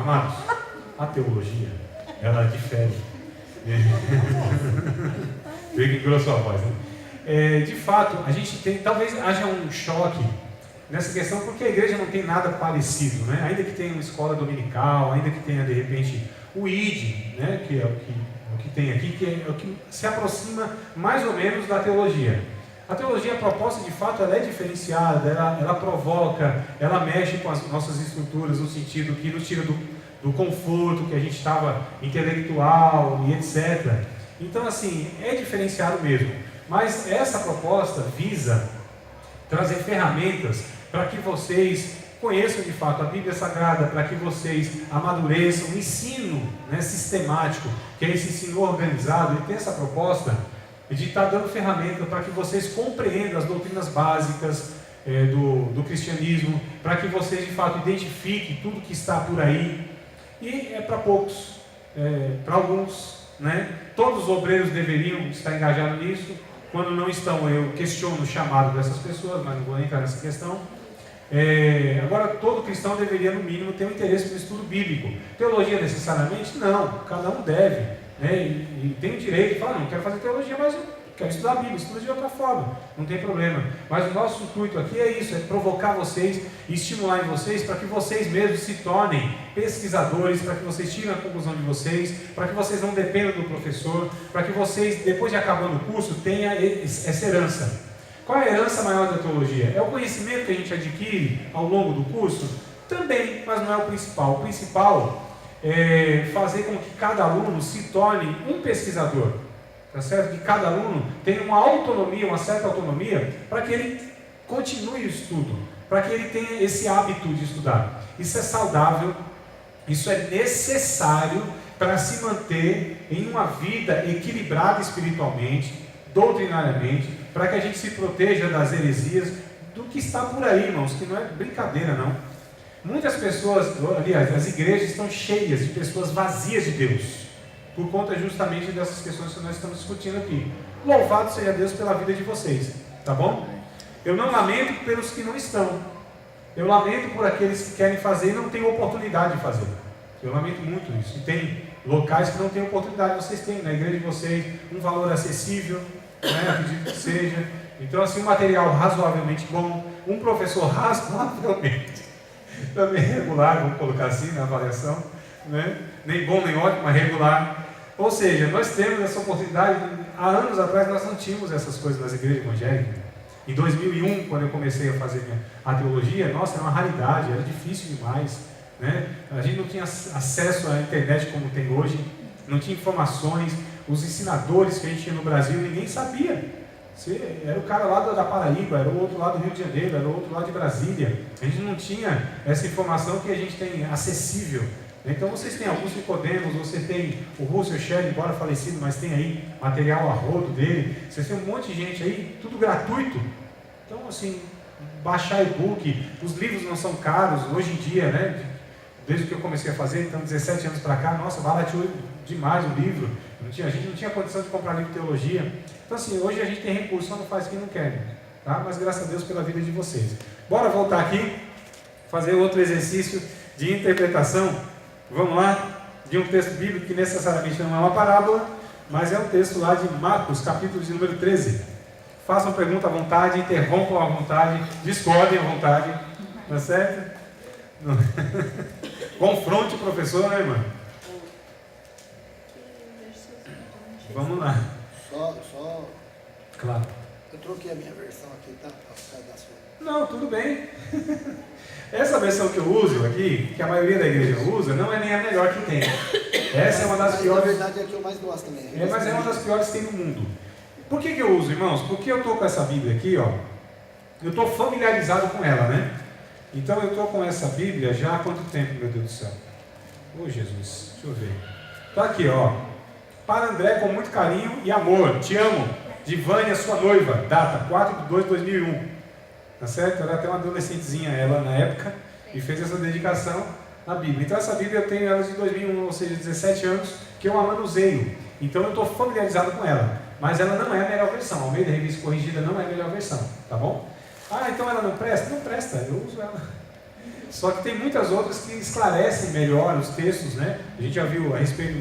Amados, a teologia, ela difere. Vê que engrossou a voz, né? De fato, a gente tem, talvez haja um choque nessa questão, porque a igreja não tem nada parecido, né? Ainda que tenha uma escola dominical, ainda que tenha de repente o ID, né? Que é o que tem aqui, que é o que se aproxima mais ou menos da teologia. A teologia, a proposta de fato, ela é diferenciada, ela provoca, ela mexe com as nossas estruturas, no sentido que nos tira do conforto que a gente estava intelectual e etc. Então, assim, é diferenciado mesmo. Mas essa proposta visa trazer ferramentas para que vocês conheçam de fato a Bíblia Sagrada, para que vocês amadureçam o ensino, né, sistemático, que é esse ensino organizado. Ele tem essa proposta de estar dando ferramenta para que vocês compreendam as doutrinas básicas do cristianismo, para que vocês de fato identifiquem tudo que está por aí. E é para poucos, para alguns, né? Todos os obreiros deveriam estar engajados nisso. Quando não estão, eu questiono o chamado dessas pessoas, mas não vou entrar nessa questão. Agora, todo cristão deveria, no mínimo, ter um interesse no estudo bíblico. Teologia necessariamente? Não, cada um deve, né? E tem o direito de falar, não quero fazer teologia, mas eu quero estudar a Bíblia, estuda de outra forma, não tem problema. Mas o nosso intuito aqui é isso, é provocar vocês e estimular em vocês para que vocês mesmos se tornem pesquisadores, para que vocês tirem a conclusão de vocês, para que vocês não dependam do professor, para que vocês, depois de acabando o curso, tenham essa herança. Qual é a herança maior da teologia? É o conhecimento que a gente adquire ao longo do curso? Também, mas não é o principal. O principal é fazer com que cada aluno se torne um pesquisador. Tá certo? Que cada aluno tenha uma autonomia, uma certa autonomia, para que ele continue o estudo, para que ele tenha esse hábito de estudar. Isso é saudável, isso é necessário para se manter em uma vida equilibrada espiritualmente, doutrinariamente, para que a gente se proteja das heresias, do que está por aí, irmãos, que não é brincadeira não. Muitas pessoas, aliás, as igrejas estão cheias de pessoas vazias de Deus, por conta justamente dessas questões que nós estamos discutindo aqui. Louvado seja Deus pela vida de vocês, tá bom? Eu não lamento pelos que não estão, eu lamento por aqueles que querem fazer e não têm oportunidade de fazer. Eu lamento muito isso. E tem locais que não têm oportunidade. Vocês têm na igreja de vocês um valor acessível, né? Acredito que seja. Então, assim, um material razoavelmente bom, um professor razoavelmente também regular, vamos colocar assim na avaliação, né? Nem bom nem ótimo, mas regular. Ou seja, nós temos essa oportunidade. Há anos atrás nós não tínhamos essas coisas nas igrejas evangélicas. Em 2001, quando eu comecei a fazer a teologia, nossa, era uma raridade, era difícil demais, né? A gente não tinha acesso à internet como tem hoje, não tinha informações. Os ensinadores que a gente tinha no Brasil, ninguém sabia. Você era o cara lá da Paraíba, era o outro lá do Rio de Janeiro, era o outro lá de Brasília. A gente não tinha essa informação que a gente tem acessível. Então vocês têm alguns Nicodemos, você tem o Russell Shedd, embora falecido, mas tem aí material a rodo dele. Vocês têm um monte de gente aí, tudo gratuito. Então, assim, baixar e-book, os livros não são caros hoje em dia, né? Desde que eu comecei a fazer, então 17 anos para cá, nossa, barateou demais o livro. A gente não tinha condição de comprar livro de teologia. Então, assim, hoje a gente tem recurso, só não faz quem não quer, tá? Mas graças a Deus pela vida de vocês. Bora voltar aqui, fazer outro exercício de interpretação. Vamos lá, de um texto bíblico que necessariamente não é uma parábola, mas é um texto lá de Marcos, capítulo de número 13. Façam pergunta à vontade, interrompam à vontade, discordem à vontade, tá certo? Confronte o professor, né, irmã? Vamos lá. Só. Claro. Eu troquei a minha versão aqui, tá? Por causa da sua. Não, tudo bem. Essa versão que eu uso aqui, que a maioria da igreja usa, não é nem a melhor que tem. Essa é uma das piores. Na verdade é a que eu mais gosto também. Mas é uma das piores que tem no mundo. Por que eu uso, irmãos? Porque eu estou com essa Bíblia aqui, ó. Eu estou familiarizado com ela, né? Então eu estou com essa Bíblia já há quanto tempo, meu Deus do céu? Ô Jesus, deixa eu ver. Está aqui, ó. Para André, com muito carinho e amor. Te amo. De Vânia, sua noiva. Data 4/2/2001. Tá certo? Era até uma adolescentezinha ela na época e fez essa dedicação à Bíblia. Então essa Bíblia eu tenho ela de 2001, ou seja, 17 anos, que eu a manuseio. Então eu estou familiarizado com ela. Mas ela não é a melhor versão. Almeida Revista Corrigida não é a melhor versão. Tá bom? Ah, então ela não presta? Não presta, eu uso ela. Só que tem muitas outras que esclarecem melhor os textos, né? A gente já viu a respeito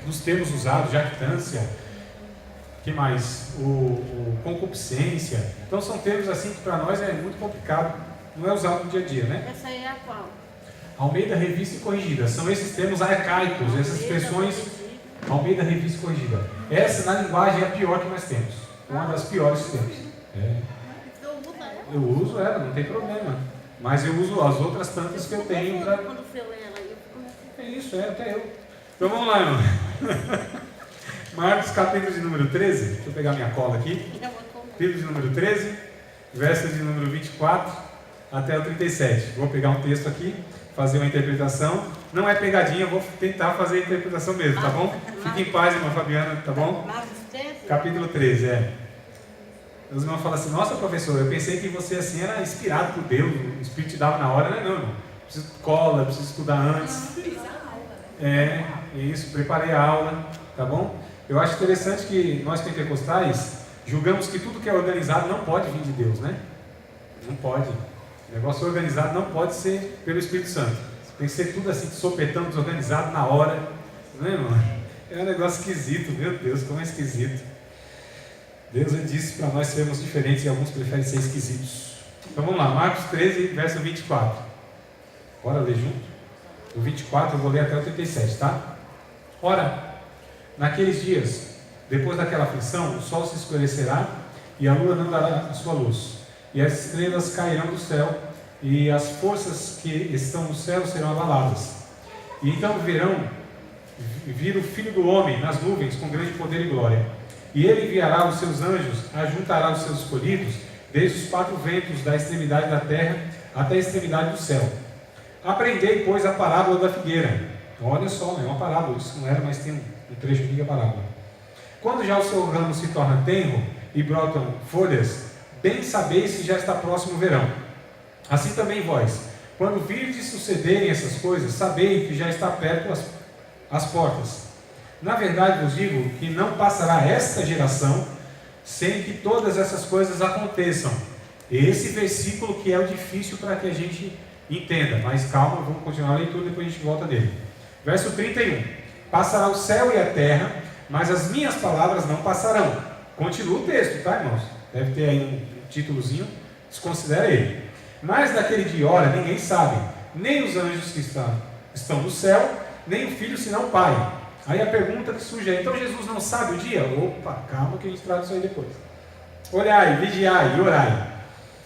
dos termos usados, jactância, que mais? O concupiscência. Então são termos assim que para nós é muito complicado, não é usado no dia a dia, né? Essa aí é a qual? Almeida Revista e Corrigida. São esses termos arcaicos, essas expressões. Almeida Revista e Corrigida. Essa na linguagem é a pior que nós temos. Uma das piores que temos. Eu uso ela, não tem problema. Mas eu uso as outras tantas que eu tenho para. Quando você lê ela, eu fico assim. É isso, até eu. Então vamos lá, irmão. Marcos capítulo de número 13. Deixa eu pegar minha cola aqui. Capítulo de número 13, verso de número 24 até o 37. Vou pegar um texto aqui, fazer uma interpretação. Não é pegadinha, eu vou tentar fazer a interpretação mesmo, tá bom? Fique em paz, irmã Fabiana, tá bom? Marcos 13? Capítulo 13, é. Os irmãos falam assim: nossa, professor, eu pensei que você assim era inspirado por Deus, o Espírito te dava na hora. Não, irmão. Preciso de cola, preciso estudar antes. É isso, preparei a aula, tá bom? Eu acho interessante que nós pentecostais julgamos que tudo que é organizado não pode vir de Deus, né? Não pode. O negócio organizado não pode ser pelo Espírito Santo. Tem que ser tudo assim, de sopetão, desorganizado na hora. Não é, irmão? É um negócio esquisito, meu Deus, como é esquisito. Deus disse para nós sermos diferentes e alguns preferem ser esquisitos. Então vamos lá, Marcos 13, verso 24. Bora ler junto? Do 24 eu vou ler até o 37, tá? Ora, naqueles dias, depois daquela aflição, o sol se escurecerá e a lua não dará a sua luz, e as estrelas cairão do céu, e as forças que estão no céu serão abaladas. E então vir o Filho do Homem nas nuvens com grande poder e glória. E ele enviará os seus anjos, ajuntará os seus escolhidos, desde os quatro ventos da extremidade da terra até a extremidade do céu. Aprendei, pois, a parábola da figueira. Olha só, é uma parábola, isso não era, mas tem um trecho aqui que é parábola. Quando já o seu ramo se torna tenro e brotam folhas, bem sabeis que já está próximo o verão. Assim também vós, quando virdes sucederem essas coisas, sabei que já está perto as portas. Na verdade vos digo que não passará esta geração sem que todas essas coisas aconteçam. Esse versículo que é o difícil para que a gente entenda, mas calma, vamos continuar a leitura, depois a gente volta dele. Verso 31. Passará o céu e a terra, mas as minhas palavras não passarão. Continua o texto, tá, irmãos? Deve ter aí um títulozinho, desconsidera ele. Mas naquele dia e hora ninguém sabe, nem os anjos que estão no céu, nem o Filho senão o Pai. Aí a pergunta que surge é: então Jesus não sabe o dia? Opa, calma que a gente trata isso aí depois. Olhai, vigiai e orai,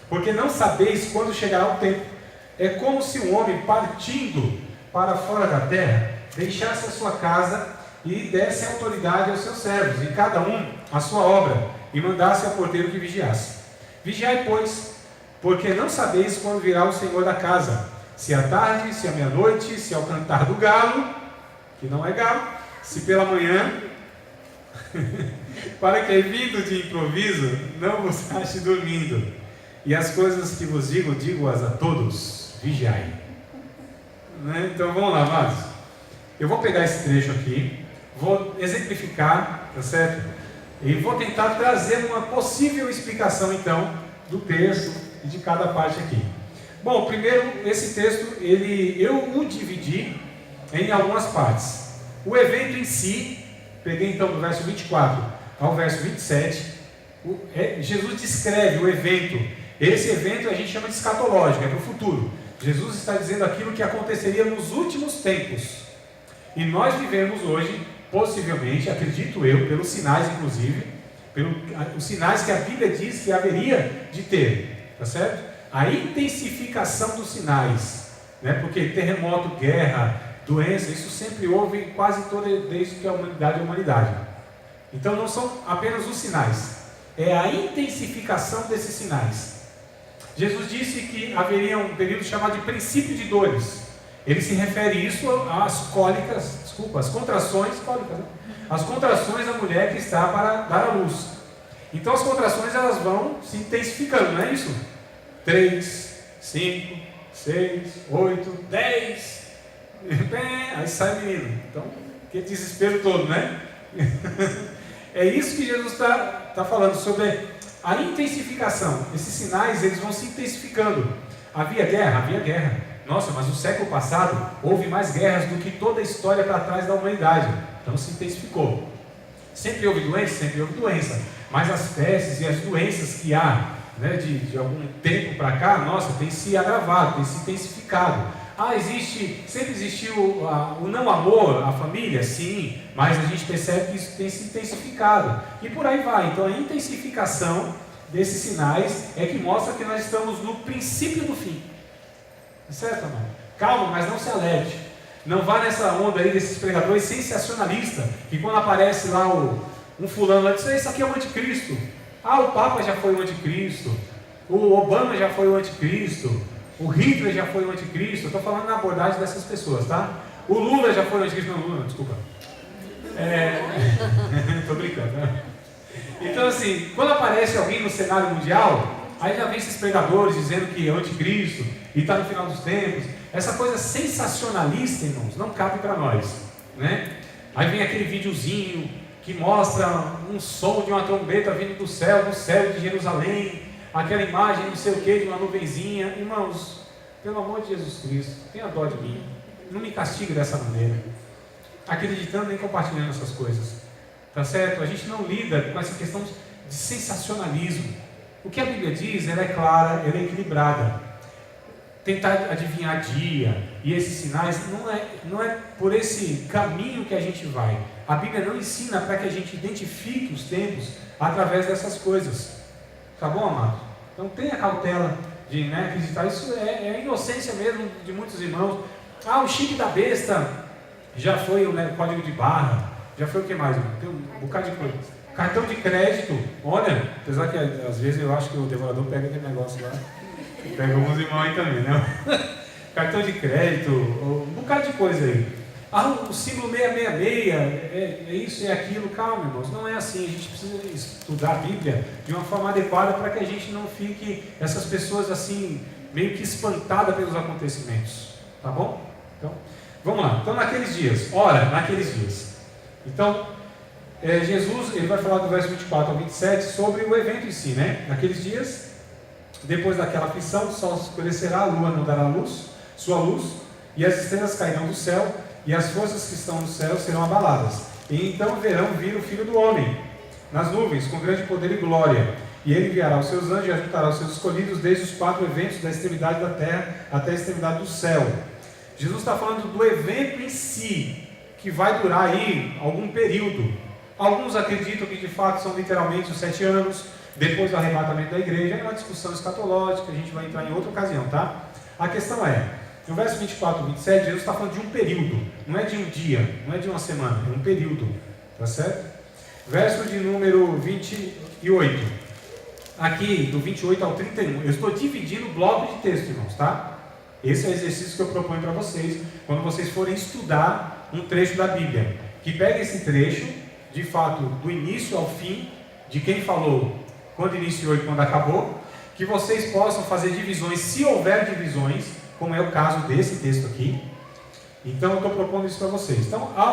porque não sabeis quando chegará o tempo. É como se um homem partindo para fora da terra deixasse a sua casa e desse autoridade aos seus servos, e cada um a sua obra, e mandasse ao porteiro que vigiasse. Vigiai, pois, porque não sabeis quando virá o Senhor da casa, se à tarde, se à meia-noite, se ao cantar do galo, que não é galo, se pela manhã, para que vindo de improviso não vos ache dormindo. E as coisas que vos digo, digo-as a todos, vigiai. Né? Então vamos lá, amados. Eu vou pegar esse trecho aqui, vou exemplificar, tá certo? E vou tentar trazer uma possível explicação então do texto e de cada parte aqui. Bom, primeiro, esse texto, eu o dividi em algumas partes. O evento em si, peguei então do verso 24 ao verso 27, Jesus descreve o evento. Esse evento a gente chama de escatológico, é para o futuro. Jesus está dizendo aquilo que aconteceria nos últimos tempos. E nós vivemos hoje, possivelmente, acredito eu, pelos sinais inclusive, os sinais que a Bíblia diz que haveria de ter, tá certo? A intensificação dos sinais, né? Porque terremoto, guerra, doença, isso sempre houve quase desde que a humanidade é humanidade. Então não são apenas os sinais, é a intensificação desses sinais. Jesus disse que haveria um período chamado de princípio de dores. Ele se refere isso às cólicas, as contrações, cólicas, né? As contrações da mulher que está para dar à luz. Então as contrações elas vão se intensificando, não é isso? 3, 5, 6, 8, 10. Aí sai o menino. Então, que desespero todo, né? É isso que Jesus está falando sobre a intensificação. Esses sinais eles vão se intensificando. Havia guerra? Havia guerra. Nossa, mas no século passado houve mais guerras do que toda a história para trás da humanidade. Então se intensificou. Sempre houve doença? Sempre houve doença. Mas as pestes e as doenças que há, né, de algum tempo para cá, nossa, tem se agravado, tem se intensificado. Sempre existiu o não amor à família? Sim, mas a gente percebe que isso tem se intensificado. E por aí vai. Então a intensificação desses sinais é que mostra que nós estamos no princípio do fim. Certo, amado? Calma, mas não se alerte. Não vá nessa onda aí desses pregadores sensacionalistas, que quando aparece lá um fulano lá, diz: isso aqui é o anticristo. O Papa já foi o anticristo. O Obama já foi o anticristo. O Hitler já foi o anticristo. Eu estou falando na abordagem dessas pessoas, tá? O Lula já foi o anticristo. Não, Lula, desculpa. Estou brincando, né? Então, assim, quando aparece alguém no cenário mundial, aí já vem esses pregadores dizendo que é o anticristo e está no final dos tempos. Essa coisa sensacionalista, irmãos, não cabe para nós, né? Aí vem aquele videozinho que mostra um som de uma trombeta vindo do céu de Jerusalém, aquela imagem não sei o que, de uma nuvenzinha. Irmãos, pelo amor de Jesus Cristo, tenha dó de mim, não me castigue dessa maneira, acreditando nem compartilhando essas coisas, tá certo? A gente não lida com essa questão de sensacionalismo. O que a Bíblia diz, ela é clara, ela é equilibrada. Tentar adivinhar dia e esses sinais não é por esse caminho que a gente vai. A Bíblia não ensina para que a gente identifique os tempos através dessas coisas. Tá bom, amado? Então tenha cautela de acreditar. Isso é a inocência mesmo de muitos irmãos. O chip da besta já foi o código de barra. Já foi o que mais? Tem um bocado de coisa. Cartão de crédito. Olha, apesar que às vezes eu acho que o devorador pega aquele negócio lá. Pega alguns irmãos aí também, né? Cartão de crédito, um bocado de coisa aí. O símbolo 666, é isso, é aquilo. Calma, irmãos, não é assim. A gente precisa estudar a Bíblia de uma forma adequada para que a gente não fique essas pessoas assim, meio que espantadas pelos acontecimentos. Tá bom? Então, vamos lá. Então, naqueles dias. Naqueles dias. Então, Jesus, ele vai falar do verso 24 ao 27 sobre o evento em si, né? Naqueles dias, depois daquela aflição, o sol se escurecerá, a lua não dará sua luz, e as estrelas cairão do céu, e as forças que estão no céu serão abaladas. E então verão vir o Filho do Homem, nas nuvens, com grande poder e glória. E ele enviará os seus anjos e ajuntará os seus escolhidos desde os 4 eventos da extremidade da terra até a extremidade do céu. Jesus está falando do evento em si, que vai durar aí algum período. Alguns acreditam que de fato são literalmente os 7 anos, depois do arrebatamento da igreja. É uma discussão escatológica, a gente vai entrar em outra ocasião, tá? A questão é, no verso 24 e 27, Jesus está falando de um período, não é de um dia, não é de uma semana, é um período, tá certo? Verso de número 28, aqui do 28 ao 31, eu estou dividindo o bloco de texto, irmãos, tá? Esse é o exercício que eu proponho para vocês, quando vocês forem estudar um trecho da Bíblia, que pegue esse trecho, de fato, do início ao fim, de quem falou, quando iniciou e quando acabou, que vocês possam fazer divisões, se houver divisões, como é o caso desse texto aqui. Então eu estou propondo isso para vocês. Então há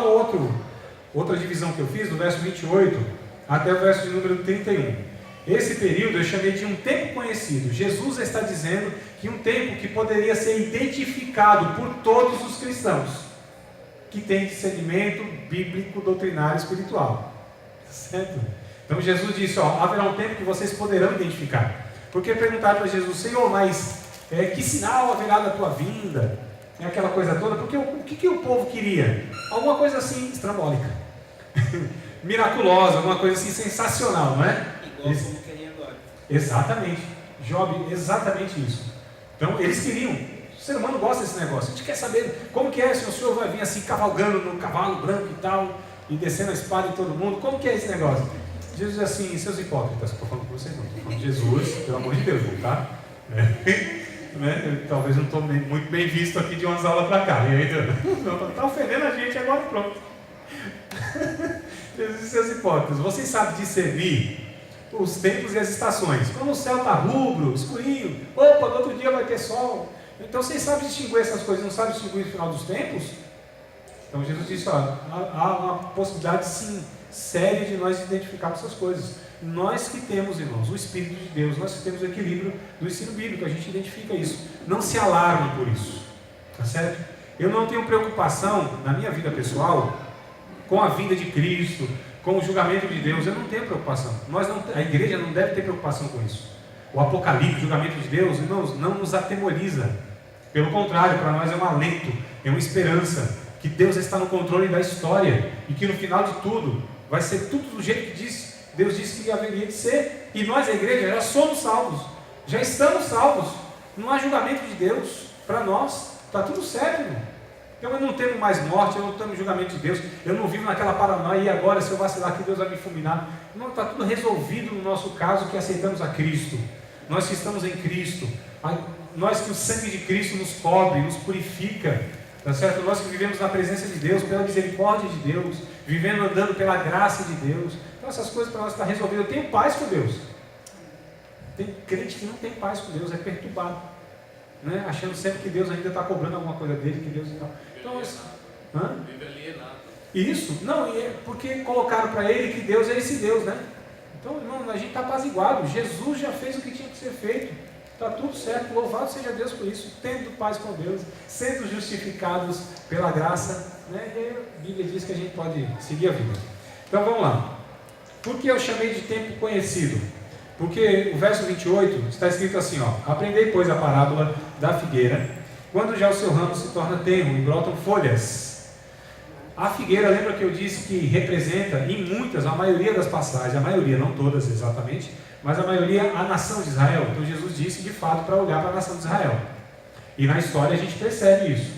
outra divisão que eu fiz, do verso 28 até o verso de número 31. Esse período eu chamei de um tempo conhecido. Jesus está dizendo que um tempo que poderia ser identificado por todos os cristãos, que tem discernimento bíblico, doutrinário, espiritual. Certo? Então Jesus disse, haverá um tempo que vocês poderão identificar. Porque perguntaram para Jesus, Senhor, mas que sinal haverá da tua vinda? Aquela coisa toda, porque o que o povo queria? Alguma coisa assim, estrambólica, miraculosa, alguma coisa assim sensacional, não é? Igual como queria agora. Exatamente, Job, exatamente isso. Então eles queriam, o ser humano gosta desse negócio, a gente quer saber como que é, se o senhor vai vir assim cavalgando no cavalo branco e tal, e descendo a espada em todo mundo, como que é esse negócio? Jesus diz assim, seus hipócritas, estou falando com vocês não, estou falando de Jesus, pelo amor de Deus, tá? Talvez não estou muito bem visto aqui de umas aulas para cá, e ainda está ofendendo a gente, agora pronto. Jesus diz, seus hipócritas, vocês sabem discernir os tempos e as estações, quando o céu está rubro, escurinho, opa, no outro dia vai ter sol, então vocês sabem distinguir essas coisas, não sabem distinguir o final dos tempos? Então Jesus disse, há uma possibilidade sim séria de nós identificarmos essas coisas. Nós que temos, irmãos, o Espírito de Deus, nós que temos o equilíbrio do ensino bíblico, a gente identifica isso. Não se alarme por isso, tá certo? Eu não tenho preocupação na minha vida pessoal com a vinda de Cristo, com o julgamento de Deus. Eu não tenho preocupação. A igreja não deve ter preocupação com isso. O Apocalipse, o julgamento de Deus, irmãos, não nos atemoriza. Pelo contrário, para nós é um alento, é uma esperança que Deus está no controle da história e que no final de tudo vai ser tudo do jeito que Deus disse que haveria de ser. E nós, a igreja, já somos salvos, já estamos salvos. Não há julgamento de Deus para nós, está tudo certo, irmão. Então eu não temo mais morte, eu não temo julgamento de Deus, eu não vivo naquela paranoia, e agora se eu vacilar aqui Deus vai me fulminar. Não, está tudo resolvido no nosso caso que aceitamos a Cristo. Nós que estamos em Cristo, nós que o sangue de Cristo nos cobre, nos purifica, tá certo? Nós que vivemos na presença de Deus, pela misericórdia de Deus, vivendo, andando pela graça de Deus. Então essas coisas para nós estão resolvidas. Eu tenho paz com Deus. Tem crente que não tem paz com Deus, é perturbado, né? Achando sempre que Deus ainda está cobrando alguma coisa dele, que Deus não. Então, vive alienado. Isso, não, porque colocaram para ele que Deus é esse Deus, né? Então, irmão, a gente está apaziguado. Jesus já fez o que tinha que ser feito. Está tudo certo. Louvado seja Deus por isso. Tendo paz com Deus, sendo justificados pela graça, né? E a Bíblia diz que a gente pode seguir a vida. Então vamos lá. Por que eu chamei de tempo conhecido? Porque o verso 28 está escrito assim, ó: aprendei, pois, a parábola da figueira, quando já o seu ramo se torna tenro e brotam folhas. A figueira, lembra que eu disse que representa, em muitas, a maioria das passagens, a maioria, não todas exatamente, mas a maioria, a nação de Israel. Então Jesus disse de fato para olhar para a nação de Israel. E na história a gente percebe isso.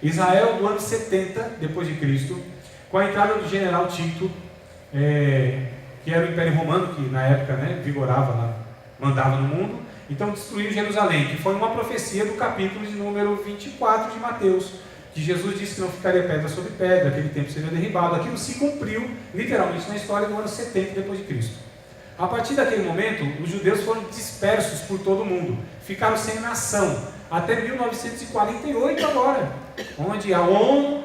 Israel, do ano 70 depois de Cristo, com a entrada do general Tito, que era o Império Romano, que na época, né, vigorava, mandava no mundo, então destruiu Jerusalém, que foi uma profecia do capítulo de número 24 de Mateus, que Jesus disse que não ficaria pedra sobre pedra, aquele templo seria derribado. Aquilo se cumpriu literalmente na história do ano 70 depois de Cristo. A partir daquele momento, os judeus foram dispersos por todo o mundo, ficaram sem nação, até 1948 agora, onde a ONU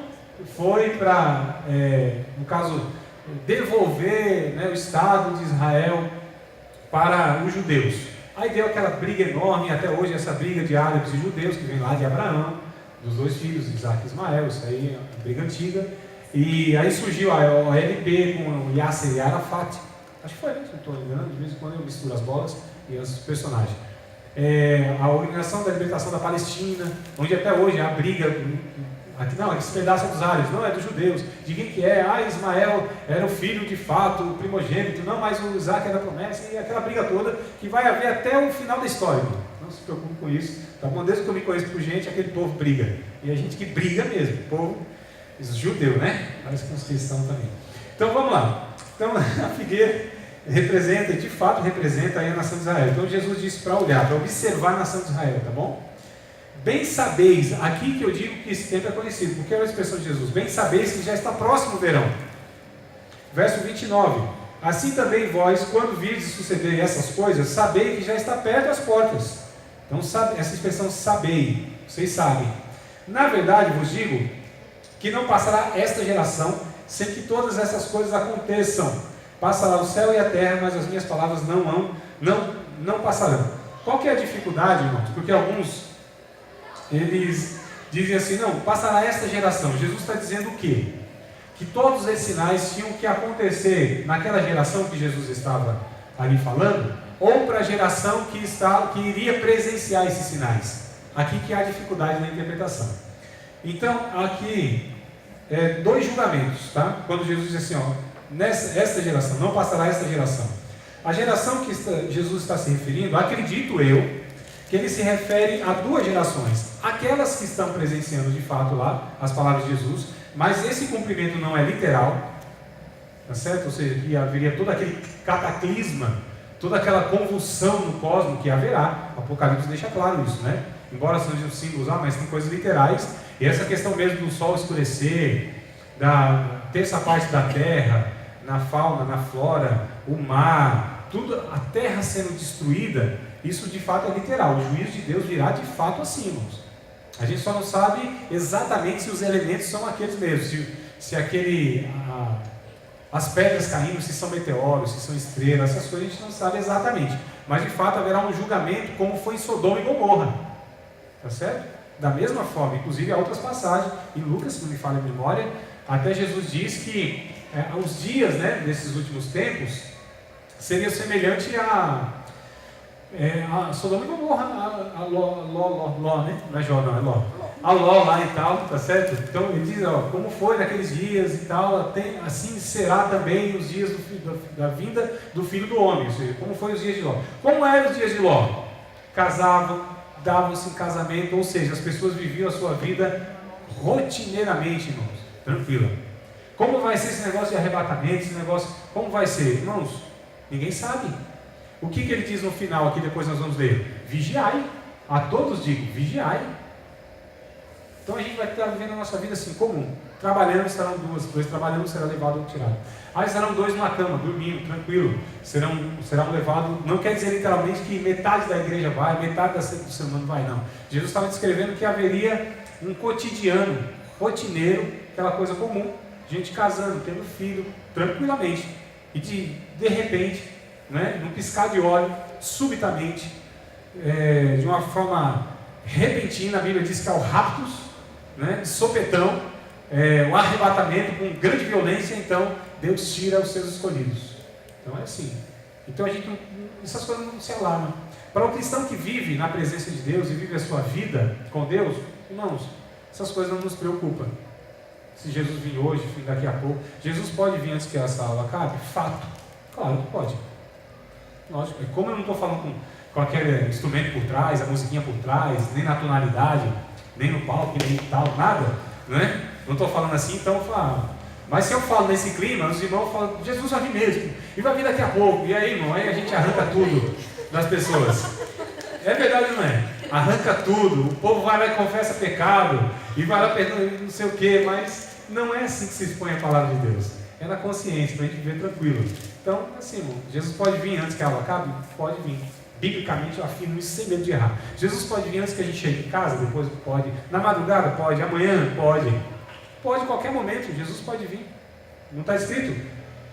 foi para, no caso, devolver, né, o Estado de Israel para os judeus. Aí deu aquela briga enorme, até hoje essa briga de árabes e judeus, que vem lá de Abraão, dos dois filhos, Isaac e Ismael. Isso aí é uma briga antiga. E aí surgiu a OLP com o Yasser e Arafat. Acho que foi, né? Se não estou enganando, de vez em quando eu misturo as bolas e os personagens. A Organização da Libertação da Palestina, onde até hoje há briga. Aqui não, esse pedaço é dos árabes, não é dos judeus. De quem que é? Ismael era o filho de fato, o primogênito, não, mas o Isaac era a promessa, e aquela briga toda que vai haver até o final da história. Não se preocupe com isso, tá bom? Desde que eu me conheço por gente, aquele povo briga. E a gente que briga mesmo, povo judeu, né? Parece que os cristãos também. Então vamos lá. Então a figueira representa, de fato representa aí a nação de Israel. Então Jesus disse para olhar, para observar a nação de Israel, tá bom? Bem sabeis, aqui que eu digo que esse tempo é conhecido, porque é a expressão de Jesus, bem sabeis que já está próximo o verão. Verso 29, assim também vós, quando virdes suceder essas coisas, sabei que já está perto as portas. Então essa expressão sabei, vocês sabem. Na verdade vos digo, que não passará esta geração, sem que todas essas coisas aconteçam. Passará o céu e a terra, mas as minhas palavras não passarão. Qual que é a dificuldade, irmãos? Porque alguns eles dizem assim, não, passará esta geração. Jesus está dizendo o quê? Que todos esses sinais tinham que acontecer naquela geração que Jesus estava ali falando, ou para a geração que iria presenciar esses sinais. Aqui que há dificuldade na interpretação. Então, aqui, dois julgamentos, tá? Quando Jesus diz assim, esta geração, não passará esta geração. A geração que Jesus está se referindo, acredito eu, que ele se refere a duas gerações, aquelas que estão presenciando de fato lá as palavras de Jesus, mas esse cumprimento não é literal, tá certo? Ou seja, que haveria todo aquele cataclisma, toda aquela convulsão no cosmos que haverá. O Apocalipse deixa claro isso, né? Embora sejam símbolos lá, mas tem coisas literais, e essa questão mesmo do sol escurecer, da terça parte da terra, na fauna, na flora, o mar, tudo, a terra sendo destruída, isso de fato é literal. O juízo de Deus virá de fato assim, irmãos. A gente só não sabe exatamente se os elementos são aqueles mesmos, se aquele as pedras caindo, se são meteoros, se são estrelas, essas coisas a gente não sabe exatamente. Mas de fato haverá um julgamento como foi em Sodoma e Gomorra. Tá certo? Da mesma forma, inclusive há outras passagens, em Lucas, se não me falha a memória, até Jesus diz que os dias, né, desses últimos tempos seria semelhante a Sodoma e Gomorra, a Ló, né? Não é Jó, não, é Ló. A Ló lá e tal, tá certo? Então ele diz, como foi naqueles dias e tal, assim será também os dias da vinda do Filho do Homem, ou seja, como foi os dias de Ló. Como eram os dias de Ló? Casavam, davam-se em casamento, ou seja, as pessoas viviam a sua vida rotineiramente, irmãos, tranquila. Como vai ser esse negócio de arrebatamento, esse negócio, como vai ser? Irmãos, ninguém sabe. O que ele diz no final aqui, depois nós vamos ler? Vigiai, a todos digo, vigiai. Então a gente vai estar vivendo a nossa vida assim, comum. Trabalhando serão dois trabalhando será levado ou tirado. Aí serão dois numa cama, dormindo, tranquilo. Serão levados, não quer dizer literalmente que metade da igreja vai, metade do ser humano vai, não. Jesus estava descrevendo que haveria um cotidiano, rotineiro, aquela coisa comum, gente casando, tendo filho, tranquilamente. E de repente, né, num piscar de olho, subitamente, de uma forma repentina, a Bíblia diz que é o raptus, né, de sopetão, o arrebatamento com grande violência, então Deus tira os seus escolhidos. Então é assim. Então essas coisas não se alarmam. Para o cristão que vive na presença de Deus e vive a sua vida com Deus, irmãos, essas coisas não nos preocupam. Se Jesus vir hoje, vir daqui a pouco, Jesus pode vir antes que essa aula acabe? Fato. Claro que pode. Lógico. E como eu não estou falando com aquele instrumento por trás, a musiquinha por trás, nem na tonalidade, nem no palco, nem tal, nada, né? Não estou falando assim, então eu falo. Mas se eu falo nesse clima, os irmãos falam, Jesus vai vir mesmo, e vai vir daqui a pouco, e aí, irmão, aí a gente arranca tudo das pessoas. É verdade ou não é? Arranca tudo, o povo vai lá e confessa pecado, e vai lá perdoando não sei o que, mas não é assim que se expõe a palavra de Deus. É na consciência, para a gente viver tranquilo. Então, assim, irmão, Jesus pode vir antes que a aula acabe? Pode vir. Biblicamente eu afirmo isso sem medo de errar. Jesus pode vir antes que a gente chegue em casa? Depois pode. Na madrugada? Pode. Amanhã? Pode. Pode, qualquer momento, Jesus pode vir. Não está escrito?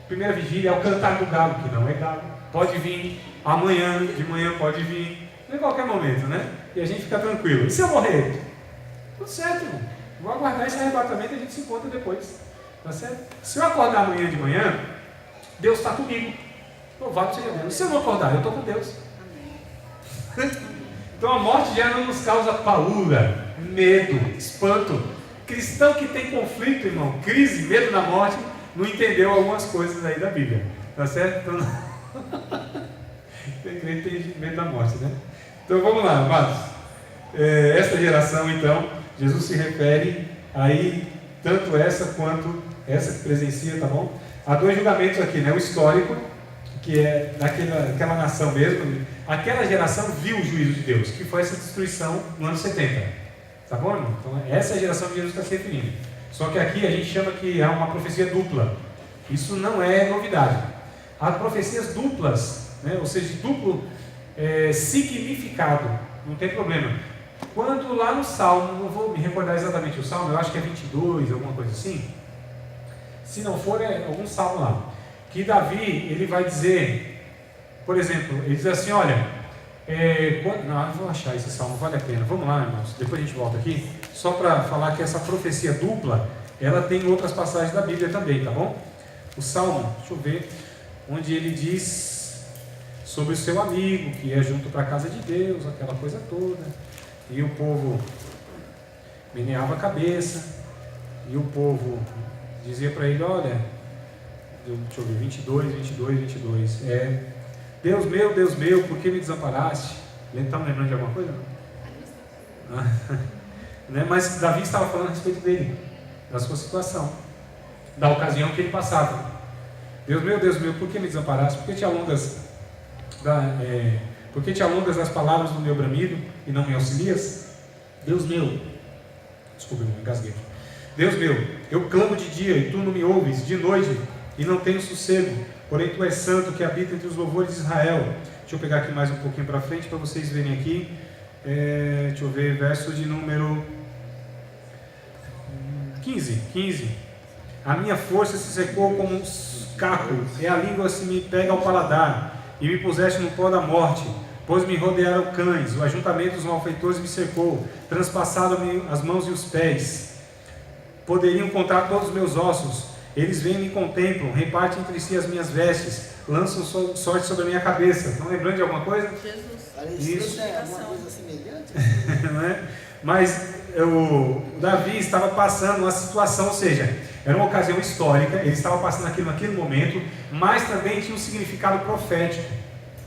Primeira vigília é o cantar do galo, que não é galo. Pode vir. Amanhã, de manhã pode vir. Em qualquer momento, né? E a gente fica tranquilo. E se eu morrer? Tudo certo, irmão. Vou aguardar esse arrebatamento e a gente se encontra depois. Tá certo? Se eu acordar amanhã de manhã, Deus está comigo. Louvado seja Deus. Se eu não acordar, eu estou com Deus. Então a morte já não nos causa paura, medo, espanto. Cristão que tem conflito, irmão, crise, medo da morte, não entendeu algumas coisas aí da Bíblia. Tá certo? Então, tem medo da morte, né? Então vamos lá, amados. Esta geração, então, Jesus se refere aí, tanto essa quanto essa que presencia, tá bom? Há dois julgamentos aqui, né? O histórico, que é daquela nação mesmo. Aquela geração viu o juízo de Deus, que foi essa destruição no ano 70. Tá bom, irmão? Então, essa é a geração que Jesus está se referindo. Só que aqui a gente chama que há uma profecia dupla. Isso não é novidade. Há profecias duplas, né? Ou seja, de duplo significado. Não tem problema. Quando lá no Salmo, não vou me recordar exatamente o Salmo, eu acho que é 22, alguma coisa assim. Se não for, é algum Salmo lá. Que Davi, ele vai dizer, por exemplo, ele diz assim, olha, não, eu vou achar esse Salmo, vale a pena. Vamos lá, irmãos, depois a gente volta aqui, só para falar que essa profecia dupla, ela tem outras passagens da Bíblia também, tá bom? O Salmo, deixa eu ver, onde ele diz sobre o seu amigo, que é junto para a casa de Deus, aquela coisa toda, e o povo meneava a cabeça, e o povo dizia para ele, olha, deixa eu ver, 22, Deus meu, por que me desamparaste? Ele está lembrando de alguma coisa? Não? Né? Mas Davi estava falando a respeito dele, da sua situação, da ocasião que ele passava. Deus meu, por que me desamparaste? Por que te alongas das palavras do meu bramido e não me auxilias? Deus meu, desculpa, eu me engasguei. Deus meu, eu clamo de dia e tu não me ouves, de noite e não tenho sossego, porém tu és santo que habita entre os louvores de Israel. Deixa eu pegar aqui mais um pouquinho para frente para vocês verem aqui. Deixa eu ver, verso de número 15. A minha força se secou como um caco, e a língua se me pega ao paladar, e me puseste no pó da morte, pois me rodearam cães, o ajuntamento dos malfeitores me cercou, transpassaram-me as mãos e os pés. Poderiam contar todos os meus ossos, eles vêm e me contemplam, repartem entre si as minhas vestes, lançam sorte sobre a minha cabeça. Estão lembrando de alguma coisa? Jesus. Isso é alguma coisa semelhante? Não é? Mas o Davi estava passando uma situação, ou seja, era uma ocasião histórica, ele estava passando aquilo naquele momento, mas também tinha um significado profético,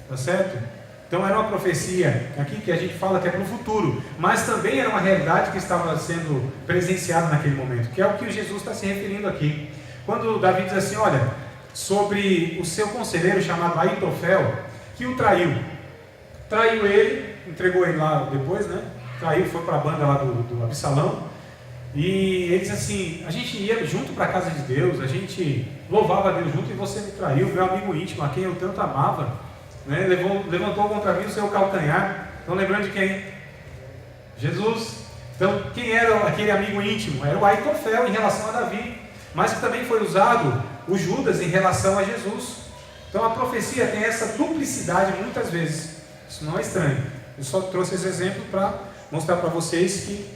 tá certo? Então era uma profecia aqui que a gente fala que é para o futuro, mas também era uma realidade que estava sendo presenciada naquele momento, que é o que Jesus está se referindo aqui. Quando Davi diz assim, olha, sobre o seu conselheiro chamado Aitofel, que o traiu ele, entregou ele lá depois, né? Traiu, foi para a banda lá do Absalão, e ele diz assim, a gente ia junto para a casa de Deus, a gente louvava a Deus junto e você me traiu, meu amigo íntimo, a quem eu tanto amava, né? Levantou contra mim o seu calcanhar. Estão lembrando de quem? Jesus. Então, quem era aquele amigo íntimo? Era o Aitofel em relação a Davi, mas que também foi usado o Judas em relação a Jesus. Então a profecia tem essa duplicidade muitas vezes. Isso não é estranho. Eu só trouxe esse exemplo para mostrar para vocês que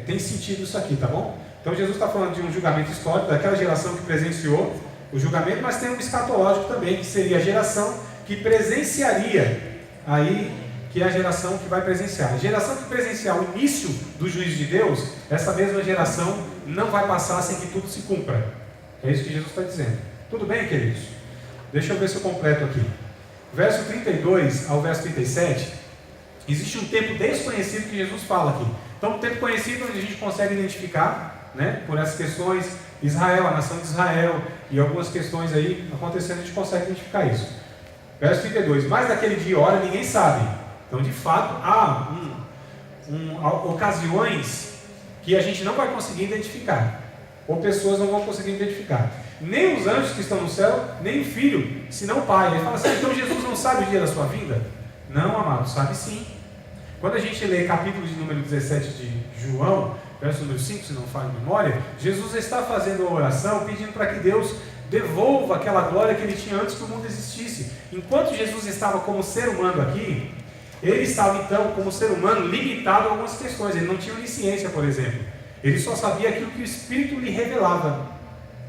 tem sentido isso aqui, tá bom? Então Jesus está falando de um julgamento histórico, daquela geração que presenciou o julgamento, mas tem um escatológico também, que seria a geração que presenciaria, aí que é a geração que vai presenciar. A geração que presenciar o início do juízo de Deus, essa mesma geração não vai passar sem que tudo se cumpra. É isso que Jesus está dizendo. Tudo bem, queridos? Deixa eu ver se eu completo aqui. Verso 32 ao verso 37, existe um tempo desconhecido que Jesus fala aqui. Então, um tempo conhecido onde a gente consegue identificar, né, por essas questões, Israel, a nação de Israel, e algumas questões aí acontecendo, a gente consegue identificar isso. Verso 32, mas daquele dia e hora ninguém sabe. Então, de fato, há ocasiões que a gente não vai conseguir identificar, ou pessoas não vão conseguir identificar. Nem os anjos que estão no céu, nem o Filho, senão o Pai. Ele fala assim, então Jesus não sabe o dia da sua vinda? Não, amado, sabe sim. Quando a gente lê capítulo de número 17 de João, verso número 5, se não falha a memória, Jesus está fazendo uma oração pedindo para que Deus devolva aquela glória que ele tinha antes que o mundo existisse. Enquanto Jesus estava como ser humano aqui, ele estava então como ser humano limitado a algumas questões. Ele não tinha onisciência, por exemplo. Ele só sabia aquilo que o Espírito lhe revelava.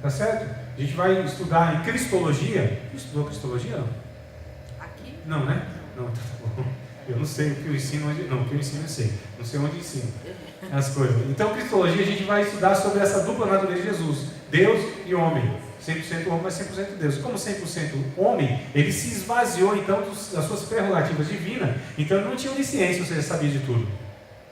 Tá certo? A gente vai estudar em Cristologia. Estudou Cristologia? Não? Aqui? Não, né? Não, tá bom. Eu não sei o que eu ensino, não, o que eu ensino eu sei. Não sei onde ensino as coisas. Então, Cristologia, a gente vai estudar sobre essa dupla natureza de Jesus. Deus e homem. 100% homem, mas 100% Deus. Como 100% homem, ele se esvaziou então das suas prerrogativas divinas. Então ele não tinha onisciência, ou seja, sabia de tudo.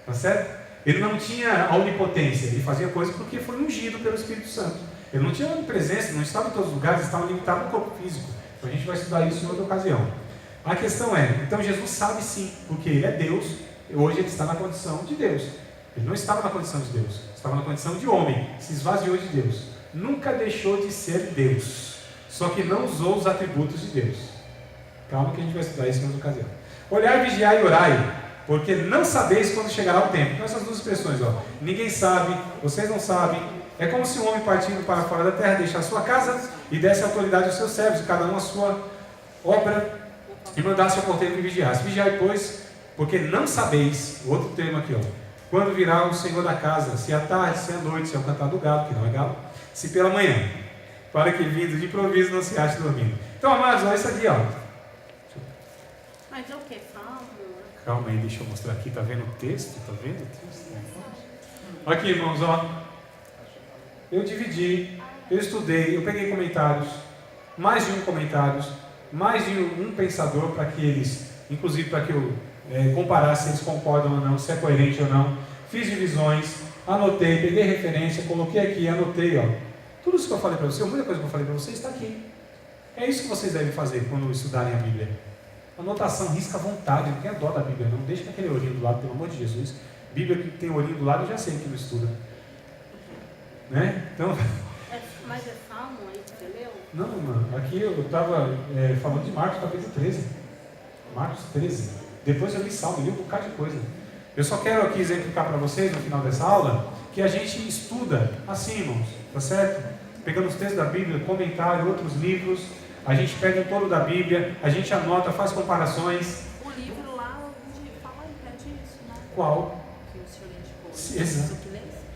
Tá certo? Ele não tinha a onipotência, ele fazia coisas porque foi ungido pelo Espírito Santo. Ele não tinha onipresença, não estava em todos os lugares, estava limitado no corpo físico. Então a gente vai estudar isso em outra ocasião. A questão é, então Jesus sabe sim, porque ele é Deus, hoje ele está na condição de Deus. Ele não estava na condição de Deus, estava na condição de homem, se esvaziou de Deus. Nunca deixou de ser Deus, só que não usou os atributos de Deus. Calma que a gente vai estudar isso em outra ocasião. Olhai, vigiai e orai, porque não sabeis quando chegará o tempo. Então essas duas expressões, ó, ninguém sabe, vocês não sabem. É como se um homem partindo para fora da terra deixar a sua casa e desse autoridade aos seus servos, cada um a sua obra, e mandasse ao porteiro que vigiasse. Vigiai, pois, porque não sabeis, outro termo aqui, ó, quando virá o Senhor da casa, se à tarde, se à noite, se ao cantar do galo, que não é galo, se pela manhã, para que vindo de improviso não se ache dormindo. Então, amados, olha isso aqui, ó. Mas é o que? Salmo? Calma aí, deixa eu mostrar aqui, tá vendo o texto? Tá vendo o texto? Aqui, irmãos, ó. Eu dividi, eu estudei, eu peguei comentários, mais de um comentários, mais de um pensador, para que eles, inclusive para que eu comparasse se eles concordam ou não, se é coerente ou não. Fiz divisões, anotei, peguei referência, coloquei aqui, anotei, ó. Tudo isso que eu falei para você, muita coisa que eu falei para você está aqui. É isso que vocês devem fazer quando estudarem a Bíblia. Anotação, risca à vontade, não tenha dó da Bíblia, não deixa aquele olhinho do lado, pelo amor de Jesus. Bíblia que tem olhinho do lado, eu já sei que não estuda. Né? Então... Mas é Salmo aí que você leu? Não, mano, aqui eu estava falando de Marcos capítulo 13. Marcos 13. Depois eu li Salmo, li um bocado de coisa. Eu só quero aqui exemplificar para vocês, no final dessa aula, que a gente estuda assim, irmãos, tá certo? Pegando os textos da Bíblia, comentário, outros livros, a gente pega um todo da Bíblia, a gente anota, faz comparações. O livro lá onde fala disso, né? Qual? Que o senhor indicou.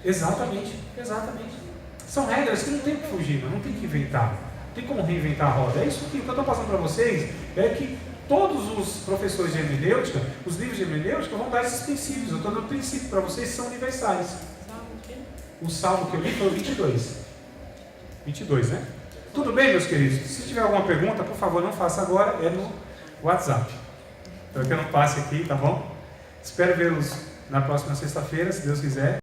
Exatamente, exatamente. São regras que não tem que fugir, não tem que inventar. Não tem como reinventar a roda. É isso que eu estou passando para vocês, é que todos os professores de hermenêutica, os livros de hermenêutica vão dar esses princípios. Eu estou dando princípios para vocês que são universais. O salmo que eu li foi o 22. 22, né? Tudo bem, meus queridos? Se tiver alguma pergunta, por favor, não faça agora, é no WhatsApp. Para que eu não passe aqui, tá bom? Espero vê-los na próxima sexta-feira, se Deus quiser.